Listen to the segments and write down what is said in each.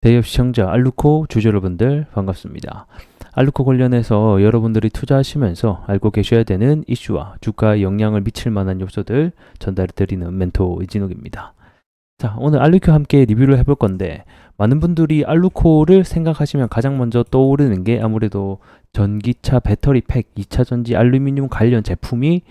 대기업 시청자 알루코 주주 여러분들 반갑습니다. 알루코 관련해서 여러분들이 투자하시면서 알고 계셔야 되는 이슈와 주가에 영향을 미칠 만한 요소들 전달해 드리는 멘토 이진욱입니다. 자, 오늘 알루코와 함께 리뷰를 해볼 건데, 많은 분들이 알루코를 생각하시면 가장 먼저 떠오르는 게 아무래도 전기차 배터리 팩, 2차 전지 알루미늄 관련 제품이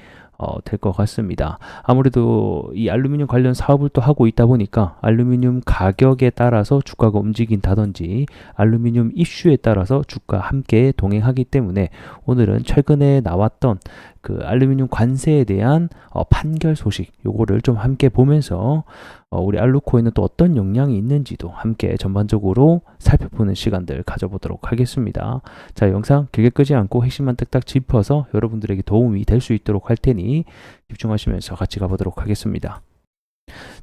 될 것 같습니다. 아무래도 이 알루미늄 관련 사업을 또 하고 있다 보니까 알루미늄 가격에 따라서 주가가 움직인다든지 알루미늄 이슈에 따라서 주가 함께 동행하기 때문에 오늘은 최근에 나왔던 그 알루미늄 관세에 대한 판결 소식 요거를 좀 함께 보면서 우리 알루코에는 또 어떤 영향이 있는지도 함께 전반적으로 살펴보는 시간들 가져보도록 하겠습니다. 자, 영상 길게 끄지 않고 핵심만 딱딱 짚어서 여러분들에게 도움이 될 수 있도록 할 테니 집중하시면서 같이 가보도록 하겠습니다.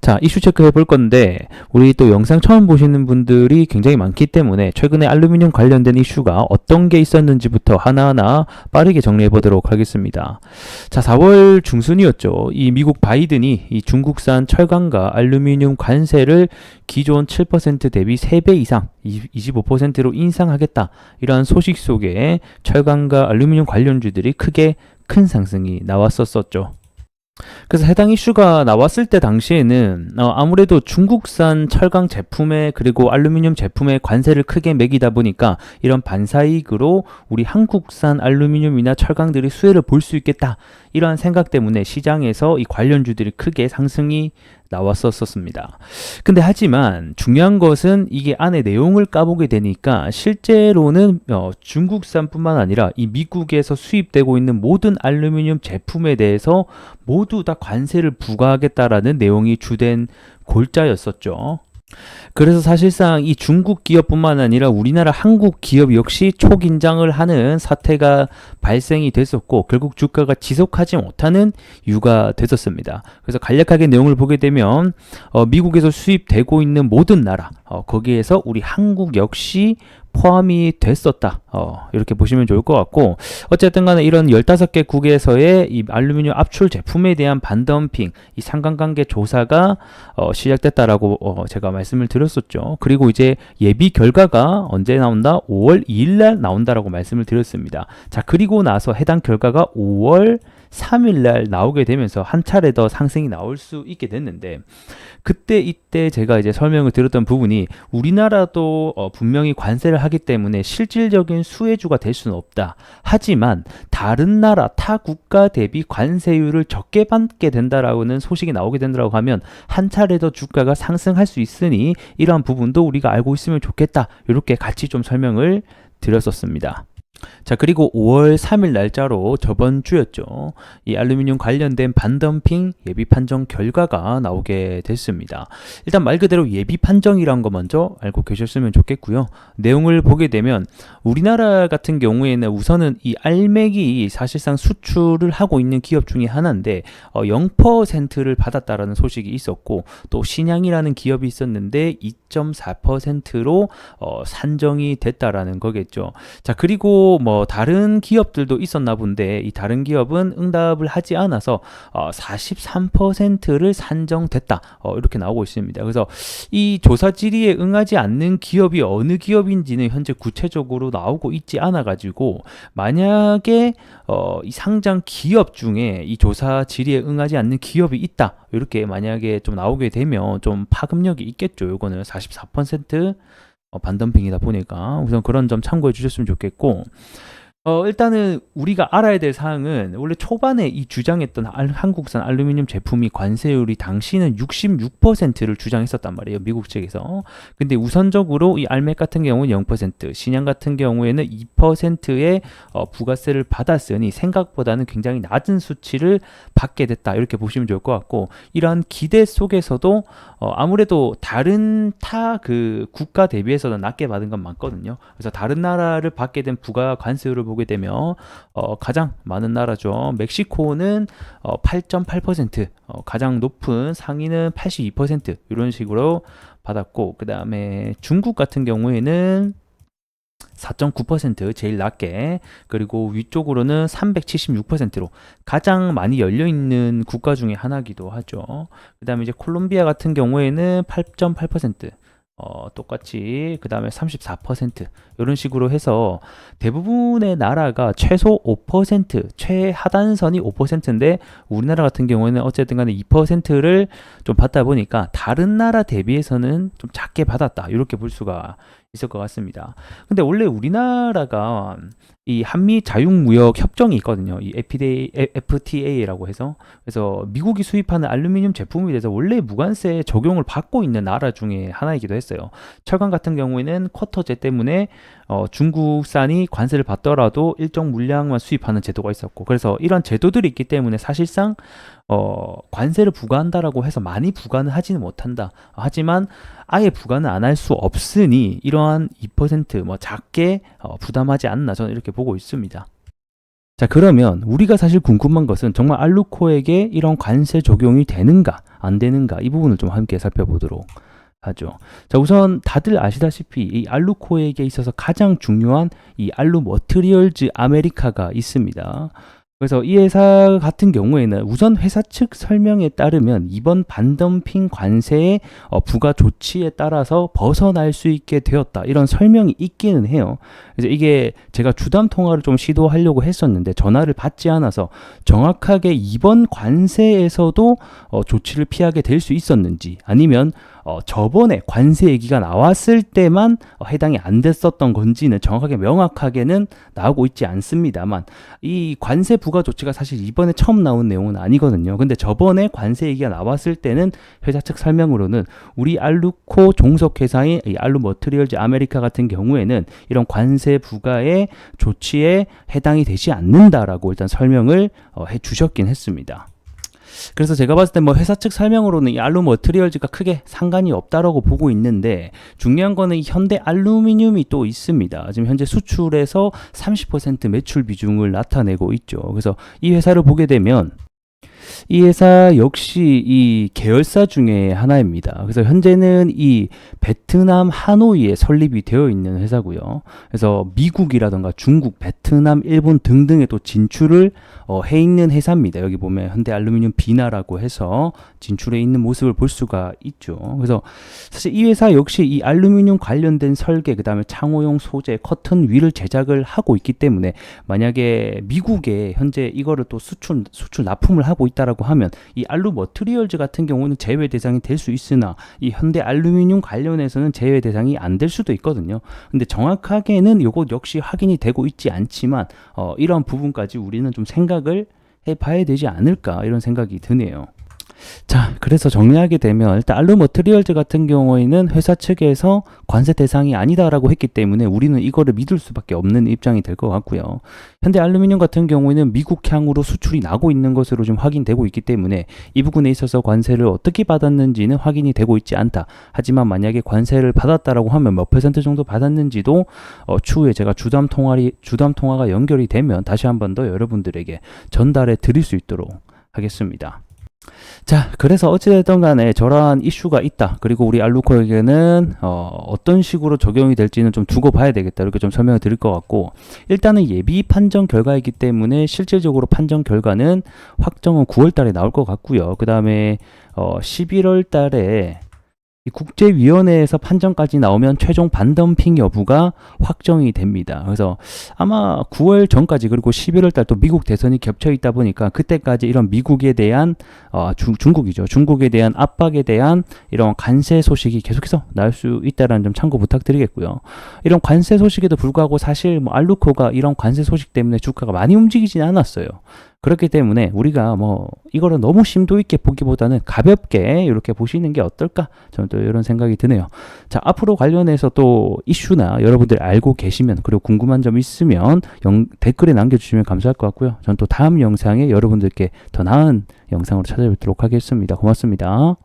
자, 이슈 체크해 볼 건데, 우리 또 영상 처음 보시는 분들이 굉장히 많기 때문에 최근에 알루미늄 관련된 이슈가 어떤 게 있었는지부터 하나하나 빠르게 정리해 보도록 하겠습니다. 자, 4월 중순이었죠. 이 미국 바이든이 이 중국산 철강과 알루미늄 관세를 기존 7% 대비 3배 이상 25%로 인상하겠다, 이러한 소식 속에 철강과 알루미늄 관련주들이 크게 큰 상승이 나왔었죠. 그래서 해당 이슈가 나왔을 때 당시에는 아무래도 중국산 철강 제품에 그리고 알루미늄 제품에 관세를 크게 매기다 보니까 이런 반사이익으로 우리 한국산 알루미늄이나 철강들이 수혜를 볼 수 있겠다, 이러한 생각 때문에 시장에서 이 관련주들이 크게 상승이 나왔었습니다. 근데 하지만 중요한 것은 이게 안에 내용을 까보게 되니까 실제로는 중국산뿐만 아니라 이 미국에서 수입되고 있는 모든 알루미늄 제품에 대해서 모두 다 관세를 부과하겠다라는 내용이 주된 골자였었죠. 그래서 사실상 이 중국 기업뿐만 아니라 우리나라 한국 기업 역시 초긴장을 하는 사태가 발생이 됐었고, 결국 주가가 지속하지 못하는 이유가 됐었습니다. 그래서 간략하게 내용을 보게 되면 미국에서 수입되고 있는 모든 나라, 거기에서 우리 한국 역시 포함이 됐었다, 이렇게 보시면 좋을 것 같고, 어쨌든 간에 이런 15개 국에서의 이 알루미늄 압출 제품에 대한 반덤핑, 이 상관관계 조사가 시작됐다라고 제가 말씀을 드렸었죠. 그리고 이제 예비 결과가 언제 나온다? 5월 2일 날 나온다라고 말씀을 드렸습니다. 자, 그리고 나서 해당 결과가 5월 3일 날 나오게 되면서 한 차례 더 상승이 나올 수 있게 됐는데, 이때 제가 이제 설명을 드렸던 부분이 우리나라도 분명히 관세를 하기 때문에 실질적인 수혜주가 될 수는 없다. 하지만 다른 나라, 타 국가 대비 관세율을 적게 받게 된다라고는 소식이 나오게 된다고 하면 한 차례 더 주가가 상승할 수 있으니 이러한 부분도 우리가 알고 있으면 좋겠다, 이렇게 같이 좀 설명을 드렸었습니다. 자, 그리고 5월 3일 날짜로 저번 주였죠. 이 알루미늄 관련된 반덤핑 예비 판정 결과가 나오게 됐습니다. 일단 말 그대로 예비 판정이란 거 먼저 알고 계셨으면 좋겠고요. 내용을 보게 되면 우리나라 같은 경우에는 우선은 이 알맥이 사실상 수출을 하고 있는 기업 중에 하나인데 0%를 받았다라는 소식이 있었고, 또 신양이라는 기업이 있었는데 2.4%로 산정이 됐다라는 거겠죠. 자, 그리고 뭐 다른 기업들도 있었나 본데 이 다른 기업은 응답을 하지 않아서 43%를 산정됐다, 이렇게 나오고 있습니다. 그래서 이 조사 질의에 응하지 않는 기업이 어느 기업인지는 현재 구체적으로 나오고 있지 않아 가지고, 만약에 이 상장 기업 중에 이 조사 질의에 응하지 않는 기업이 있다, 이렇게 만약에 좀 나오게 되면 좀 파급력이 있겠죠. 요거는 44% 반덤핑이다 보니까 우선 그런 점 참고해 주셨으면 좋겠고, 일단은 우리가 알아야 될 사항은 원래 초반에 이 주장했던 한국산 알루미늄 제품이 관세율이 당시는 66%를 주장했었단 말이에요, 미국 측에서. 근데 우선적으로 이 알맥 같은 경우는 0%, 신양 같은 경우에는 2%의 부가세를 받았으니 생각보다는 굉장히 낮은 수치를 받게 됐다, 이렇게 보시면 좋을 것 같고, 이러한 기대 속에서도 아무래도 다른 타 그 국가 대비해서는 낮게 받은 건 많거든요. 그래서 다른 나라를 받게 된 부가 관세율을 보게 되면 가장 많은 나라죠. 멕시코는 8.8%, 가장 높은 상위는 82%, 이런 식으로 받았고, 그 다음에 중국 같은 경우에는 4.9% 제일 낮게, 그리고 위쪽으로는 376%로 가장 많이 열려있는 국가 중에 하나기도 하죠. 그 다음에 이제 콜롬비아 같은 경우에는 8.8%, 똑같이 그 다음에 34% 이런 식으로 해서 대부분의 나라가 최소 5% 최하단선이 5%인데 우리나라 같은 경우에는 어쨌든 간에 2%를 좀 받다 보니까 다른 나라 대비해서는 좀 작게 받았다 이렇게 볼 수가 있을 것 같습니다. 근데 원래 우리나라가 이 한미 자유무역 협정이 있거든요. 이 FTA라고 해서 그래서 미국이 수입하는 알루미늄 제품에 대해서 원래 무관세 적용을 받고 있는 나라 중에 하나이기도 했어요. 철강 같은 경우에는 쿼터제 때문에 중국산이 관세를 받더라도 일정 물량만 수입하는 제도가 있었고 그래서 이런 제도들이 있기 때문에 사실상 관세를 부과한다라고 해서 많이 부과는 하지는 못한다. 하지만 아예 부과는 안 할 수 없으니 이러한 2% 작게 부담하지 않나 저는 이렇게 보고 있습니다. 자, 그러면 우리가 사실 궁금한 것은 정말 알루코에게 이런 관세 적용이 되는가 안 되는가 이 부분을 좀 함께 살펴보도록 하죠. 자, 우선 다들 아시다시피 이 알루코에게 있어서 가장 중요한 이 알루 머티리얼즈 아메리카가 있습니다. 그래서 이 회사 같은 경우에는 우선 회사 측 설명에 따르면 이번 반덤핑 관세의 부과 조치에 따라서 벗어날 수 있게 되었다. 이런 설명이 있기는 해요. 그래서 이게 제가 주담 통화를 좀 시도하려고 했었는데 전화를 받지 않아서 정확하게 이번 관세에서도 조치를 피하게 될 수 있었는지 아니면 저번에 관세 얘기가 나왔을 때만 해당이 안 됐었던 건지는 정확하게 명확하게는 나오고 있지 않습니다만 이 관세 부과 조치가 사실 이번에 처음 나온 내용은 아니거든요. 근데 저번에 관세 얘기가 나왔을 때는 회사 측 설명으로는 우리 알루코 종속 회사인 이 알루 머티리얼즈 아메리카 같은 경우에는 이런 관세 부과의 조치에 해당이 되지 않는다라고 일단 설명을 해 주셨긴 했습니다. 그래서 제가 봤을 때 회사 측 설명으로는 이 알루 머티리얼즈가 크게 상관이 없다라고 보고 있는데 중요한 거는 이 현대 알루미늄이 또 있습니다. 지금 현재 수출에서 30% 매출 비중을 나타내고 있죠. 그래서 이 회사를 보게 되면 이 회사 역시 이 계열사 중에 하나입니다. 그래서 현재는 이 베트남 하노이에 설립이 되어 있는 회사고요. 그래서 미국이라던가 중국, 베트남, 일본 등등에 또 진출을 해 있는 회사입니다. 여기 보면 현대 알루미늄 비나라고 해서 진출해 있는 모습을 볼 수가 있죠. 그래서 사실 이 회사 역시 이 알루미늄 관련된 설계, 그 다음에 창호용 소재, 커튼 윌을 제작을 하고 있기 때문에 만약에 미국에 현재 이거를 또 수출 납품을 하고 있다라고 하면 이 알루 머티리얼즈 같은 경우는 제외 대상이 될 수 있으나 이 현대 알루미늄 관련해서는 제외 대상이 안 될 수도 있거든요. 근데 정확하게는 이것 역시 확인이 되고 있지 않지만 이런 부분까지 우리는 좀 생각을 해봐야 되지 않을까 이런 생각이 드네요. 자, 그래서 정리하게 되면 일단 알루 머티리얼즈 같은 경우에는 회사 측에서 관세 대상이 아니다라고 했기 때문에 우리는 이거를 믿을 수밖에 없는 입장이 될 것 같고요. 현대 알루미늄 같은 경우에는 미국향으로 수출이 나고 있는 것으로 좀 확인되고 있기 때문에 이 부분에 있어서 관세를 어떻게 받았는지는 확인이 되고 있지 않다. 하지만 만약에 관세를 받았다라고 하면 몇 % 정도 받았는지도 추후에 제가 주담 통화가 연결이 되면 다시 한번 더 여러분들에게 전달해 드릴 수 있도록 하겠습니다. 자, 그래서 어찌됐든 간에 저러한 이슈가 있다. 그리고 우리 알루코에게는 어떤 식으로 적용이 될지는 좀 두고 봐야 되겠다. 이렇게 좀 설명을 드릴 것 같고 일단은 예비 판정 결과이기 때문에 실질적으로 판정 결과는 확정은 9월 달에 나올 것 같고요. 그 다음에 11월 달에 이 국제위원회에서 판정까지 나오면 최종 반덤핑 여부가 확정이 됩니다. 그래서 아마 9월 전까지 그리고 11월 달 또 미국 대선이 겹쳐 있다 보니까 그때까지 이런 미국에 대한 중국이죠. 중국에 대한 압박에 대한 이런 관세 소식이 계속해서 나올 수 있다는 점 참고 부탁드리겠고요. 이런 관세 소식에도 불구하고 사실 알루코가 이런 관세 소식 때문에 주가가 많이 움직이진 않았어요. 그렇기 때문에 우리가 이거를 너무 심도 있게 보기보다는 가볍게 이렇게 보시는 게 어떨까? 저는 또 이런 생각이 드네요. 자, 앞으로 관련해서 또 이슈나 여러분들 알고 계시면 그리고 궁금한 점 있으면 댓글에 남겨주시면 감사할 것 같고요. 저는 또 다음 영상에 여러분들께 더 나은 영상으로 찾아뵙도록 하겠습니다. 고맙습니다.